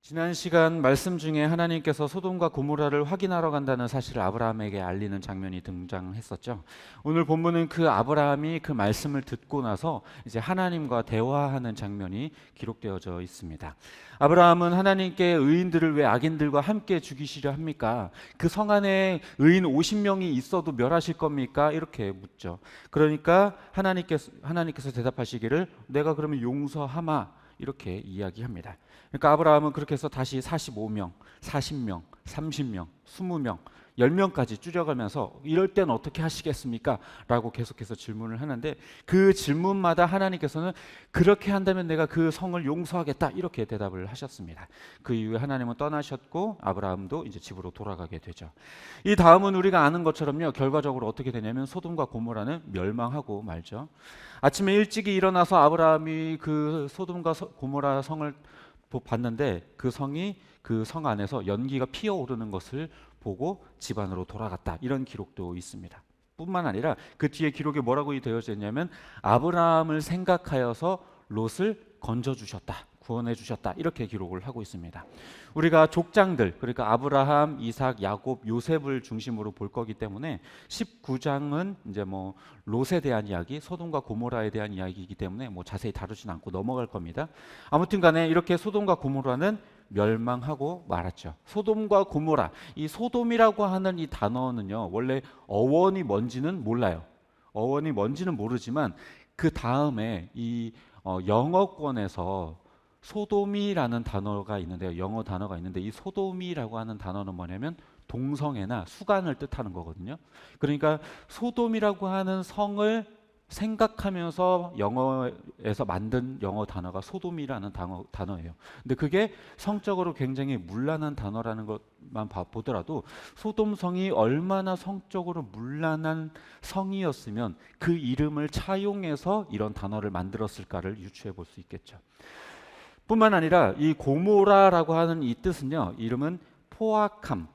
지난 시간 말씀 중에 하나님께서 소돔과 고모라를 확인하러 간다는 사실을 아브라함에게 알리는 장면이 등장했었죠. 오늘 본문은 그 아브라함이 그 말씀을 듣고 나서 이제 하나님과 대화하는 장면이 기록되어져 있습니다. 아브라함은 하나님께 의인들을 왜 악인들과 함께 죽이시려 합니까? 그 성 안에 의인 50명이 있어도 멸하실 겁니까? 이렇게 묻죠. 그러니까 하나님께서 대답하시기를 내가 그러면 용서하마 이렇게 이야기합니다. 그러니까 아브라함은 그렇게 해서 다시 45명, 40명, 30명, 20명, 10명까지 줄여가면서 이럴 땐 어떻게 하시겠습니까? 라고 계속해서 질문을 하는데 그 질문마다 하나님께서는 그렇게 한다면 내가 그 성을 용서하겠다 이렇게 대답을 하셨습니다. 그 이후에 하나님은 떠나셨고 아브라함도 이제 집으로 돌아가게 되죠. 이 다음은 우리가 아는 것처럼요, 결과적으로 어떻게 되냐면 소돔과 고모라는 멸망하고 말죠. 아침에 일찍이 일어나서 아브라함이 그 소돔과 고모라 성을 봤는데 그 성이 그 성 안에서 연기가 피어오르는 것을 보고 집 안으로 돌아갔다 이런 기록도 있습니다. 뿐만 아니라 그 뒤에 기록에 뭐라고 되어져 있냐면 아브라함을 생각하여서 롯을 건져주셨다, 구원해 주셨다 이렇게 기록을 하고 있습니다. 우리가 족장들, 그러니까 아브라함, 이삭, 야곱, 요셉을 중심으로 볼 거기 때문에 19장은 이제 뭐 롯에 대한 이야기, 소돔과 고모라에 대한 이야기이기 때문에 뭐 자세히 다루진 않고 넘어갈 겁니다. 아무튼 간에 이렇게 소돔과 고모라는 멸망하고 말았죠. 소돔과 고모라, 이 소돔이라고 하는 이 단어는요, 원래 어원이 뭔지는 몰라요. 어원이 뭔지는 모르지만 그 다음에 이 영어권에서 소돔이라는 단어가 있는데요. 영어 단어가 있는데 이 소돔이라고 하는 단어는 뭐냐면 동성애나 수간을 뜻하는 거거든요. 그러니까 소돔이라고 하는 성을 생각하면서 영어에서 만든 영어 단어가 소돔이라는 단어예요. 근데 그게 성적으로 굉장히 문란한 단어라는 것만 보더라도 소돔성이 얼마나 성적으로 문란한 성이었으면 그 이름을 차용해서 이런 단어를 만들었을까를 유추해 볼 수 있겠죠. 뿐만 아니라 이 고모라라고 하는 이 뜻은요, 이름은 포악함,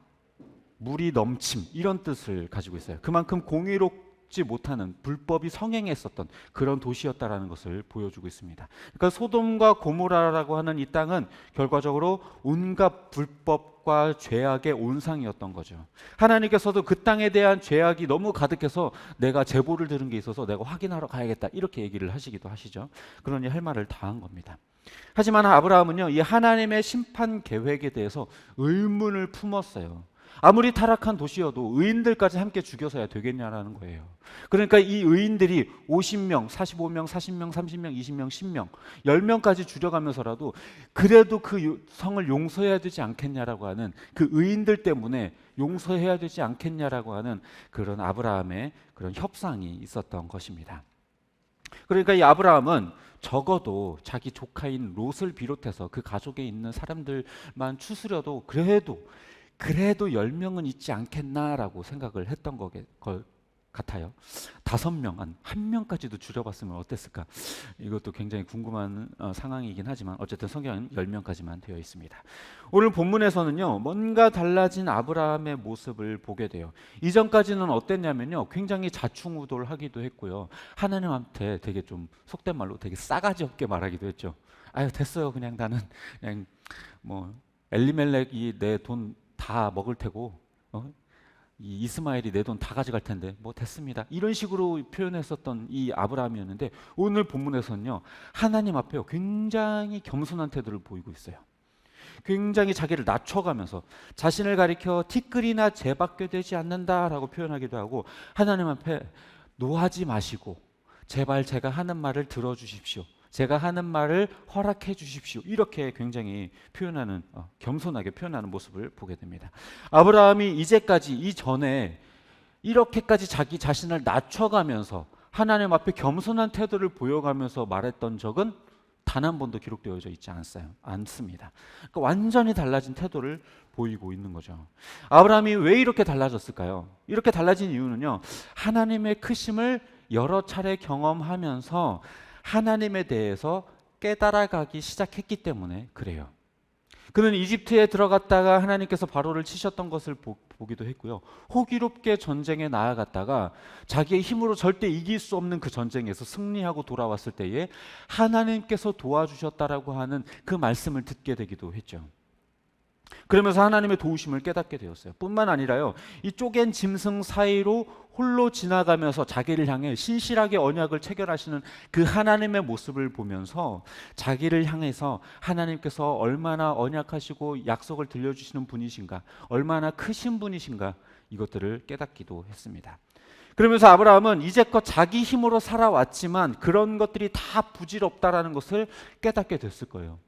물이 넘침 이런 뜻을 가지고 있어요. 그만큼 공의롭지 못하는 불법이 성행했었던 그런 도시였다라는 것을 보여주고 있습니다. 그러니까 소돔과 고모라라고 하는 이 땅은 결과적으로 온갖 불법과 죄악의 온상이었던 거죠. 하나님께서도 그 땅에 대한 죄악이 너무 가득해서 내가 제보를 들은 게 있어서 내가 확인하러 가야겠다 이렇게 얘기를 하시기도 하시죠. 그러니 할 말을 다 한 겁니다. 하지만 아브라함은요, 이 하나님의 심판 계획에 대해서 의문을 품었어요. 아무리 타락한 도시여도 의인들까지 함께 죽여서야 되겠냐라는 거예요. 그러니까 이 의인들이 50명, 45명, 40명, 30명, 20명, 10명, 10명까지 줄여가면서라도 그래도 그 성을 용서해야 되지 않겠냐라고 하는 그 의인들 때문에 용서해야 되지 않겠냐라고 하는 그런 아브라함의 그런 협상이 있었던 것입니다. 그러니까 이 아브라함은 적어도 자기 조카인 롯을 비롯해서 그 가족에 있는 사람들만 추스려도 그래도 10명은 있지 않겠나라고 생각을 했던 것 같아요. 5명, 한 명까지도 줄여봤으면 어땠을까? 이것도 굉장히 궁금한 상황이긴 하지만 어쨌든 성경은 10명까지만 되어 있습니다. 오늘 본문에서는요, 뭔가 달라진 아브라함의 모습을 보게 돼요. 이전까지는 어땠냐면요, 굉장히 자충우돌하기도 했고요, 하나님한테 되게 좀 속된 말로 되게 싸가지 없게 말하기도 했죠. 아유 됐어요, 그냥 나는 그냥 뭐 엘리멜렉이 내 돈 다 먹을 테고 이 이스마엘이 내 돈 다 가져갈 텐데 뭐 됐습니다 이런 식으로 표현했었던 이 아브라함이었는데 오늘 본문에서는요, 하나님 앞에 굉장히 겸손한 태도를 보이고 있어요. 굉장히 자기를 낮춰가면서 자신을 가리켜 티끌이나 재밖에 되지 않는다라고 표현하기도 하고 하나님 앞에 노하지 마시고 제발 제가 하는 말을 들어주십시오, 제가 하는 말을 허락해 주십시오 이렇게 굉장히 표현하는 겸손하게 표현하는 모습을 보게 됩니다. 아브라함이 이제까지 이전에 이렇게까지 자기 자신을 낮춰가면서 하나님 앞에 겸손한 태도를 보여가면서 말했던 적은 단 한 번도 기록되어져 있지 않습니다. 그러니까 완전히 달라진 태도를 보이고 있는 거죠. 아브라함이 왜 이렇게 달라졌을까요? 이렇게 달라진 이유는요, 하나님의 크심을 여러 차례 경험하면서 하나님에 대해서 깨달아가기 시작했기 때문에 그래요. 그는 이집트에 들어갔다가 하나님께서 바로를 치셨던 것을 보기도 했고요, 호기롭게 전쟁에 나아갔다가 자기의 힘으로 절대 이길 수 없는 그 전쟁에서 승리하고 돌아왔을 때에 하나님께서 도와주셨다라고 하는 그 말씀을 듣게 되기도 했죠. 그러면서 하나님의 도우심을 깨닫게 되었어요. 뿐만 아니라요, 이 쪼갠 짐승 사이로 홀로 지나가면서 자기를 향해 신실하게 언약을 체결하시는 그 하나님의 모습을 보면서 자기를 향해서 하나님께서 얼마나 언약하시고 약속을 들려주시는 분이신가, 얼마나 크신 분이신가, 이것들을 깨닫기도 했습니다. 그러면서 아브라함은 이제껏 자기 힘으로 살아왔지만 그런 것들이 다 부질없다라는 것을 깨닫게 됐을 거예요.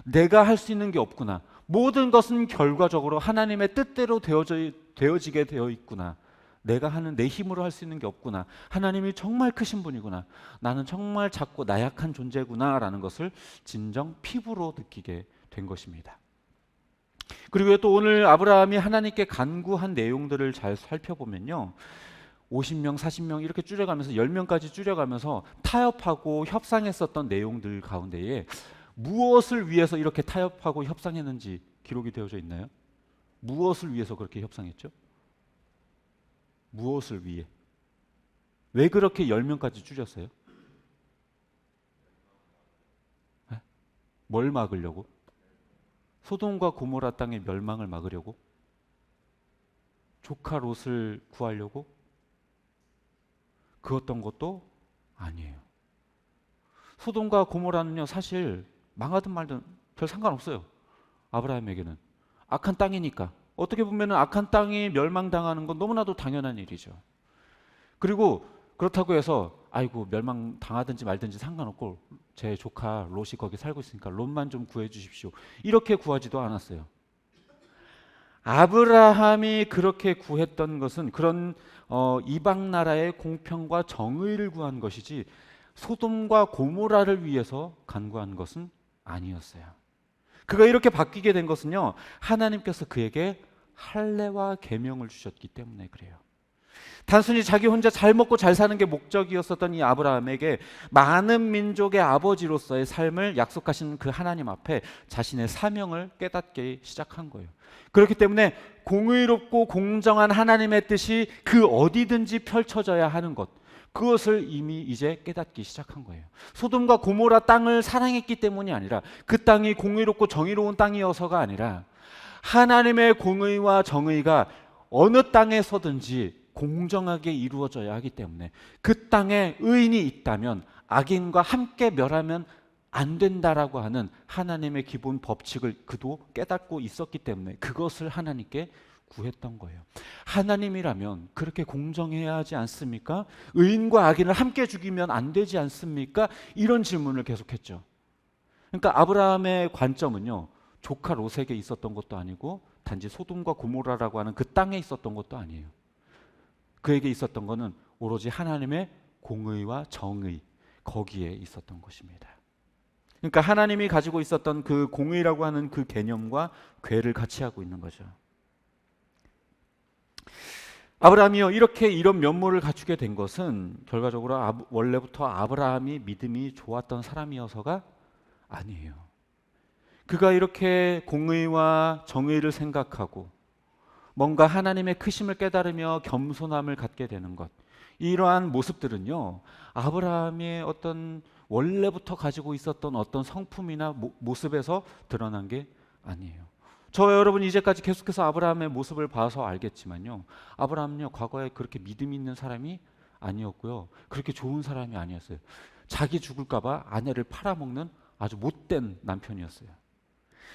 내가 할 수 있는 게 없구나. 모든 것은 결과적으로 하나님의 뜻대로 되어지게 되어 있구나. 내가 하는 내 힘으로 할 수 있는 게 없구나. 하나님이 정말 크신 분이구나. 나는 정말 작고 나약한 존재구나라는 것을 진정 피부로 느끼게 된 것입니다. 그리고 또 오늘 아브라함이 하나님께 간구한 내용들을 잘 살펴보면요, 50명, 40명 이렇게 줄여가면서 10명까지 줄여가면서 타협하고 협상했었던 내용들 가운데에 무엇을 위해서 이렇게 타협하고 협상했는지 기록이 되어져 있나요? 무엇을 위해서 그렇게 협상했죠? 무엇을 위해? 왜 그렇게 10명까지 줄였어요? 네? 뭘 막으려고? 소돔과 고모라 땅의 멸망을 막으려고? 조카 롯을 구하려고? 그 어떤 것도 아니에요. 소돔과 고모라는요, 사실 망하든 말든 별 상관없어요. 아브라함에게는 악한 땅이니까. 어떻게 보면 악한 땅이 멸망당하는 건 너무나도 당연한 일이죠. 그리고 그렇다고 해서 아이고 멸망당하든지 말든지 상관없고 제 조카 롯이 거기 살고 있으니까 롯만 좀 구해 주십시오, 이렇게 구하지도 않았어요. 아브라함이 그렇게 구했던 것은 그런 이방 나라의 공평과 정의를 구한 것이지 소돔과 고모라를 위해서 간구한 것은 아니었어요. 그가 이렇게 바뀌게 된 것은요, 하나님께서 그에게 할례와 계명을 주셨기 때문에 그래요. 단순히 자기 혼자 잘 먹고 잘 사는 게 목적이었었던 이 아브라함에게 많은 민족의 아버지로서의 삶을 약속하신 그 하나님 앞에 자신의 사명을 깨닫게 시작한 거예요. 그렇기 때문에 공의롭고 공정한 하나님의 뜻이 그 어디든지 펼쳐져야 하는 것, 그것을 이미 이제 깨닫기 시작한 거예요. 소돔과 고모라 땅을 사랑했기 때문이 아니라, 그 땅이 공의롭고 정의로운 땅이어서가 아니라, 하나님의 공의와 정의가 어느 땅에서든지 공정하게 이루어져야 하기 때문에 그 땅에 의인이 있다면 악인과 함께 멸하면 안 된다라고 하는 하나님의 기본 법칙을 그도 깨닫고 있었기 때문에 그것을 하나님께 구했던 거예요. 하나님이라면 그렇게 공정해야 하지 않습니까? 의인과 악인을 함께 죽이면 안 되지 않습니까? 이런 질문을 계속했죠. 그러니까 아브라함의 관점은요, 조카 롯에게 있었던 것도 아니고 단지 소돔과 고모라라고 하는 그 땅에 있었던 것도 아니에요. 그에게 있었던 것은 오로지 하나님의 공의와 정의, 거기에 있었던 것입니다. 그러니까 하나님이 가지고 있었던 그 공의라고 하는 그 개념과 궤를 같이 하고 있는 거죠. 아브라함이요, 이렇게 이런 면모를 갖추게 된 것은 결과적으로 원래부터 아브라함이 믿음이 좋았던 사람이어서가 아니에요. 그가 이렇게 공의와 정의를 생각하고 뭔가 하나님의 크심을 깨달으며 겸손함을 갖게 되는 것, 이러한 모습들은요, 아브라함의 어떤 원래부터 가지고 있었던 어떤 성품이나 모습에서 드러난 게 아니에요. 저 여러분 이제까지 계속해서 아브라함의 모습을 봐서 알겠지만요, 아브라함은요, 과거에 그렇게 믿음 있는 사람이 아니었고요, 그렇게 좋은 사람이 아니었어요. 자기 죽을까 봐 아내를 팔아먹는 아주 못된 남편이었어요.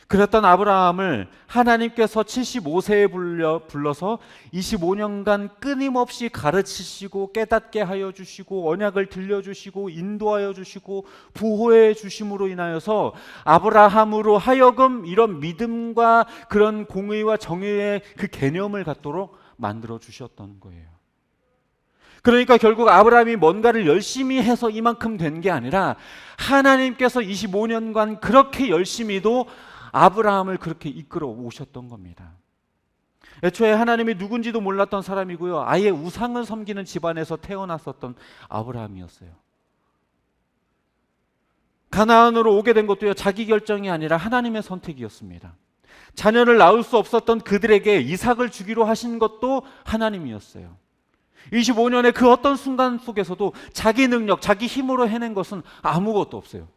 그랬던 아브라함을 하나님께서 75세에 불러서 25년간 끊임없이 가르치시고 깨닫게 하여 주시고 언약을 들려주시고 인도하여 주시고 보호해 주심으로 인하여서 아브라함으로 하여금 이런 믿음과 그런 공의와 정의의 그 개념을 갖도록 만들어 주셨던 거예요. 그러니까 결국 아브라함이 뭔가를 열심히 해서 이만큼 된 게 아니라 하나님께서 25년간 그렇게 열심히도 아브라함을 그렇게 이끌어 오셨던 겁니다. 애초에 하나님이 누군지도 몰랐던 사람이고요, 아예 우상을 섬기는 집안에서 태어났었던 아브라함이었어요. 가나안으로 오게 된 것도요, 자기 결정이 아니라 하나님의 선택이었습니다. 자녀를 낳을 수 없었던 그들에게 이삭을 주기로 하신 것도 하나님이었어요. 25년의 그 어떤 순간 속에서도 자기 능력, 자기 힘으로 해낸 것은 아무것도 없어요.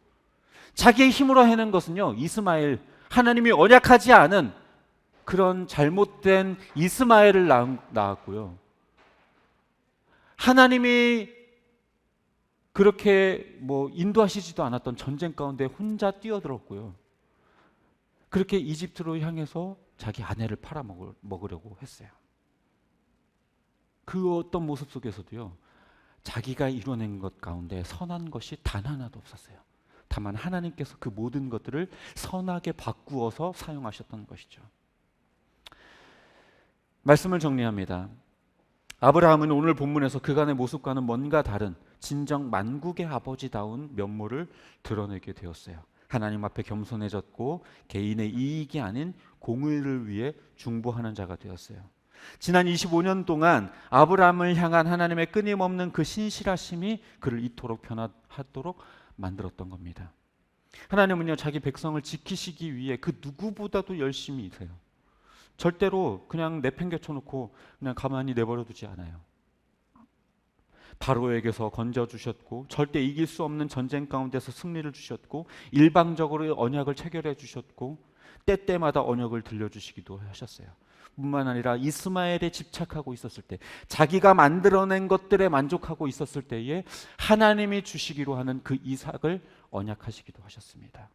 자기의 힘으로 해낸 것은요, 이스마엘, 하나님이 언약하지 않은 그런 잘못된 이스마엘을 낳았고요. 하나님이 그렇게 인도하시지도 않았던 전쟁 가운데 혼자 뛰어들었고요. 그렇게 이집트로 향해서 자기 아내를 팔아먹으려고 했어요. 그 어떤 모습 속에서도요, 자기가 이뤄낸 것 가운데 선한 것이 단 하나도 없었어요. 다만 하나님께서 그 모든 것들을 선하게 바꾸어서 사용하셨던 것이죠. 말씀을 정리합니다. 아브라함은 오늘 본문에서 그간의 모습과는 뭔가 다른 진정 만국의 아버지다운 면모를 드러내게 되었어요. 하나님 앞에 겸손해졌고 개인의 이익이 아닌 공의를 위해 중보하는 자가 되었어요. 지난 25년 동안 아브라함을 향한 하나님의 끊임없는 그 신실하심이 그를 이토록 변화하도록 만들었던 겁니다. 하나님은요, 자기 백성을 지키시기 위해 그 누구보다도 열심히세요. 절대로 그냥 내팽개쳐놓고 그냥 가만히 내버려 두지 않아요. 바로에게서 건져주셨고 절대 이길 수 없는 전쟁 가운데서 승리를 주셨고 일방적으로 언약을 체결해 주셨고 때때마다 언약을 들려주시기도 하셨어요. 뿐만 아니라 이스마엘에 집착하고 있었을 때, 자기가 만들어낸 것들에 만족하고 있었을 때에 하나님이 주시기로 하는 그 이삭을 언약하시기도 하셨습니다.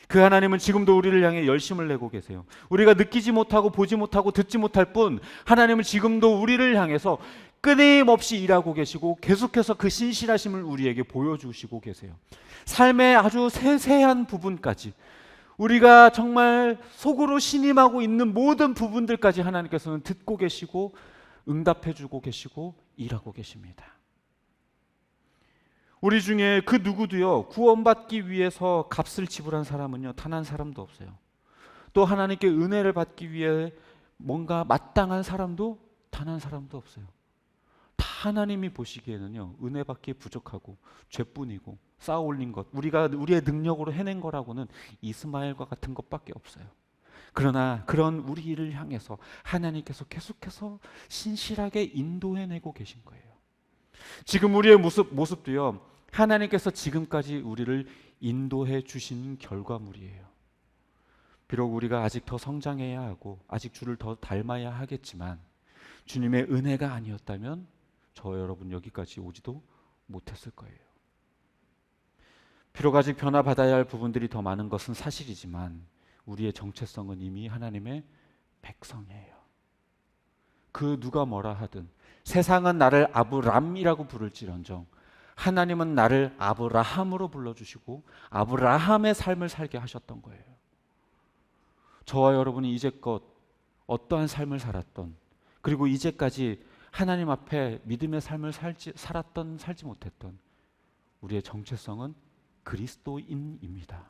그 하나님은 지금도 우리를 향해 열심을 내고 계세요. 우리가 느끼지 못하고 보지 못하고 듣지 못할 뿐 하나님은 지금도 우리를 향해서 끊임없이 일하고 계시고 계속해서 그 신실하심을 우리에게 보여주시고 계세요. 삶의 아주 세세한 부분까지, 우리가 정말 속으로 신임하고 있는 모든 부분들까지 하나님께서는 듣고 계시고 응답해 주고 계시고 일하고 계십니다. 우리 중에 그 누구도요, 구원받기 위해서 값을 지불한 사람은요, 단 한 사람도 없어요. 또 하나님께 은혜를 받기 위해 뭔가 마땅한 사람도 단 한 사람도 없어요. 다 하나님이 보시기에는요, 은혜 받기에 부족하고 죄뿐이고 쌓아 올린 것, 우리가 우리의 능력으로 해낸 거라고는 이스마엘과 같은 것밖에 없어요. 그러나 그런 우리를 향해서 하나님께서 계속해서 신실하게 인도해내고 계신 거예요. 지금 우리의 모습도요, 하나님께서 지금까지 우리를 인도해 주신 결과물이에요. 비록 우리가 아직 더 성장해야 하고 아직 주를 더 닮아야 하겠지만 주님의 은혜가 아니었다면 저 여러분 여기까지 오지도 못했을 거예요. 비록 아직 변화받아야 할 부분들이 더 많은 것은 사실이지만 우리의 정체성은 이미 하나님의 백성이에요. 그 누가 뭐라 하든 세상은 나를 아브람이라고 부를지언정 하나님은 나를 아브라함으로 불러주시고 아브라함의 삶을 살게 하셨던 거예요. 저와 여러분이 이제껏 어떠한 삶을 살았던, 그리고 이제까지 하나님 앞에 믿음의 삶을 살았던 살지 못했던 우리의 정체성은 그리스도인입니다.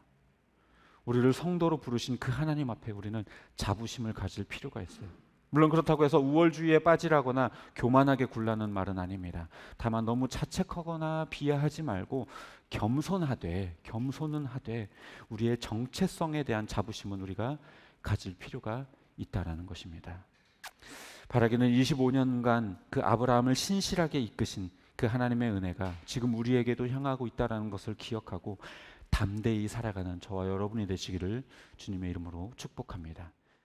우리를 성도로 부르신 그 하나님 앞에 우리는 자부심을 가질 필요가 있어요. 물론 그렇다고 해서 우월주의에 빠지라거나 교만하게 굴라는 말은 아닙니다. 다만 너무 자책하거나 비하하지 말고 겸손은 하되 우리의 정체성에 대한 자부심은 우리가 가질 필요가 있다라는 것입니다. 바라기는 25년간 그 아브라함을 신실하게 이끄신 그 하나님의 은혜가 지금 우리에게도 향하고 있다라는 것을 기억하고 담대히 살아가는 저와 여러분이 되시기를 주님의 이름으로 축복합니다.